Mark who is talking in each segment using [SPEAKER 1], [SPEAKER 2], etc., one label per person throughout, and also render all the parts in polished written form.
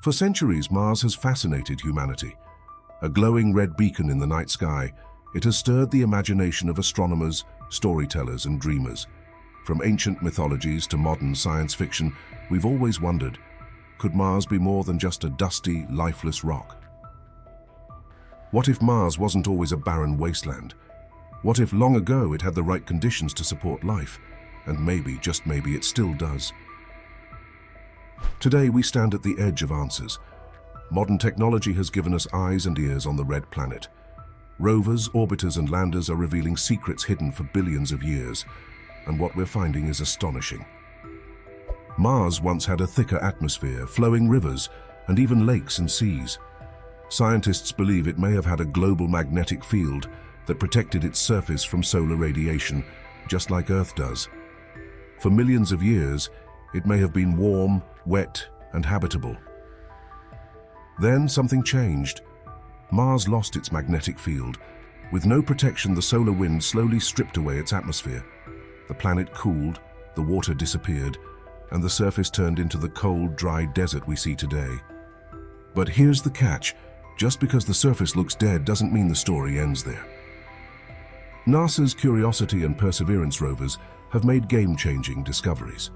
[SPEAKER 1] For centuries, Mars has fascinated humanity. A glowing red beacon in the night sky, it has stirred the imagination of astronomers, storytellers, and dreamers. From ancient mythologies to modern science fiction, we've always wondered, could Mars be more than just a dusty, lifeless rock? What if Mars wasn't always a barren wasteland? What if long ago it had the right conditions to support life? And maybe, just maybe, it still does. Today we stand at the edge of answers. Modern technology has given us eyes and ears on the red planet. Rovers, orbiters, and landers are revealing secrets hidden for billions of years, and what we're finding is astonishing. Mars once had a thicker atmosphere, flowing rivers, and even lakes and seas. Scientists believe it may have had a global magnetic field that protected its surface from solar radiation, just like Earth does. For millions of years, it may have been warm, wet, and habitable. Then something changed. Mars lost its magnetic field. With no protection, the solar wind slowly stripped away its atmosphere. The planet cooled, the water disappeared, and the surface turned into the cold, dry desert we see today. But here's the catch. Just because the surface looks dead doesn't mean the story ends there. NASA's Curiosity and Perseverance rovers have made game-changing discoveries.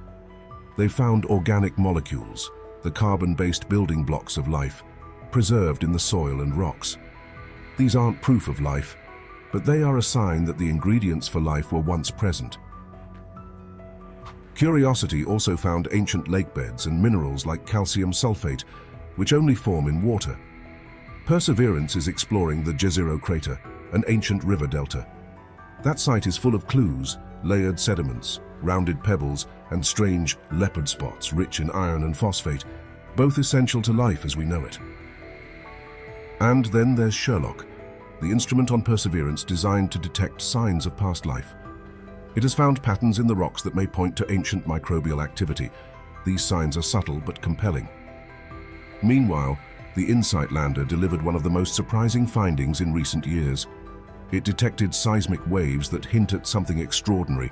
[SPEAKER 1] They found organic molecules, the carbon-based building blocks of life, preserved in the soil and rocks. These aren't proof of life, but they are a sign that the ingredients for life were once present. Curiosity also found ancient lake beds and minerals like calcium sulfate, which only form in water. Perseverance is exploring the Jezero crater, an ancient river delta. That site is full of clues, layered sediments, rounded pebbles, and strange leopard spots rich in iron and phosphate, both essential to life as we know it. And then there's Sherlock, the instrument on Perseverance designed to detect signs of past life. It has found patterns in the rocks that may point to ancient microbial activity. These signs are subtle but compelling. Meanwhile, the InSight lander delivered one of the most surprising findings in recent years. It detected seismic waves that hint at something extraordinary,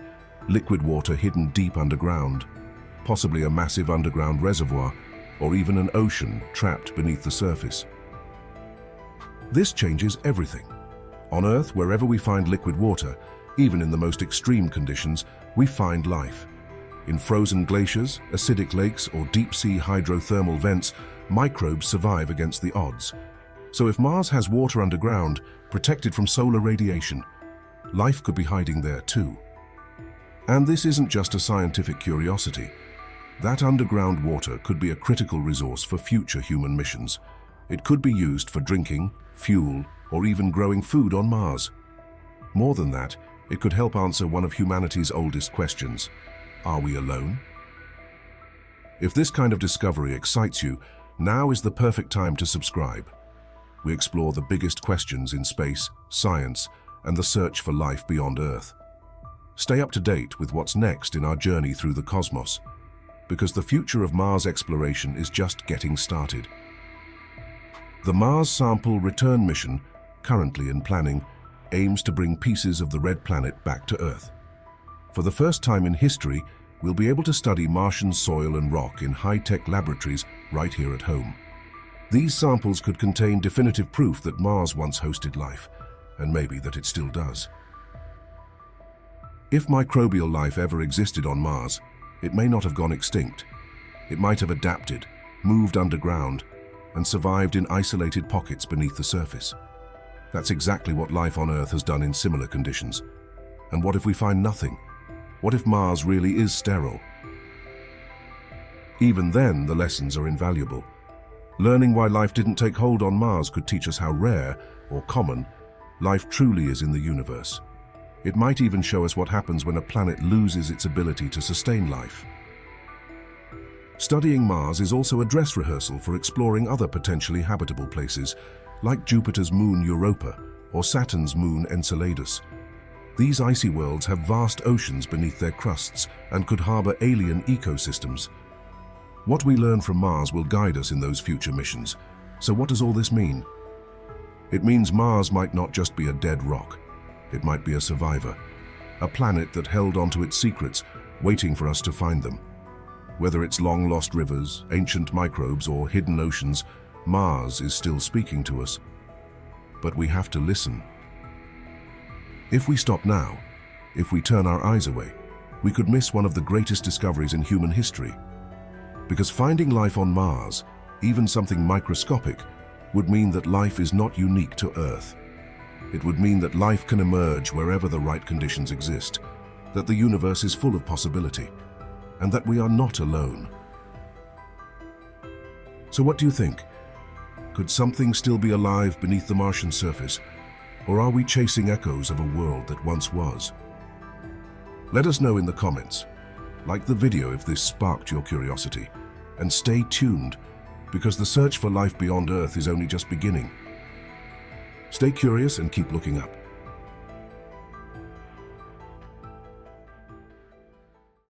[SPEAKER 1] liquid water hidden deep underground, possibly a massive underground reservoir, or even an ocean trapped beneath the surface. This changes everything. On Earth, wherever we find liquid water, even in the most extreme conditions, we find life. In frozen glaciers, acidic lakes, or deep-sea hydrothermal vents, microbes survive against the odds. So if Mars has water underground, protected from solar radiation, life could be hiding there too. And this isn't just a scientific curiosity. That underground water could be a critical resource for future human missions. It could be used for drinking, fuel, or even growing food on Mars. More than that, it could help answer one of humanity's oldest questions. Are we alone? If this kind of discovery excites you, now is the perfect time to subscribe. We explore the biggest questions in space, science, and the search for life beyond Earth. Stay up to date with what's next in our journey through the cosmos, because the future of Mars exploration is just getting started. The Mars Sample Return mission, currently in planning, aims to bring pieces of the red planet back to Earth. For the first time in history, we'll be able to study Martian soil and rock in high-tech laboratories right here at home. These samples could contain definitive proof that Mars once hosted life, and maybe that it still does. If microbial life ever existed on Mars, it may not have gone extinct. It might have adapted, moved underground, and survived in isolated pockets beneath the surface. That's exactly what life on Earth has done in similar conditions. And what if we find nothing? What if Mars really is sterile? Even then, the lessons are invaluable. Learning why life didn't take hold on Mars could teach us how rare, or common, life truly is in the universe. It might even show us what happens when a planet loses its ability to sustain life. Studying Mars is also a dress rehearsal for exploring other potentially habitable places, like Jupiter's moon Europa or Saturn's moon Enceladus. These icy worlds have vast oceans beneath their crusts and could harbor alien ecosystems. What we learn from Mars will guide us in those future missions. So what does all this mean? It means Mars might not just be a dead rock. It might be a survivor, a planet that held onto its secrets, waiting for us to find them. Whether it's long-lost rivers, ancient microbes, or hidden oceans, Mars is still speaking to us. But we have to listen. If we stop now, if we turn our eyes away, we could miss one of the greatest discoveries in human history. Because finding life on Mars, even something microscopic, would mean that life is not unique to Earth. It would mean that life can emerge wherever the right conditions exist, that the universe is full of possibility, and that we are not alone. So what do you think? Could something still be alive beneath the Martian surface, or are we chasing echoes of a world that once was? Let us know in the comments. Like the video if this sparked your curiosity, and stay tuned, because the search for life beyond Earth is only just beginning. Stay curious and keep looking up.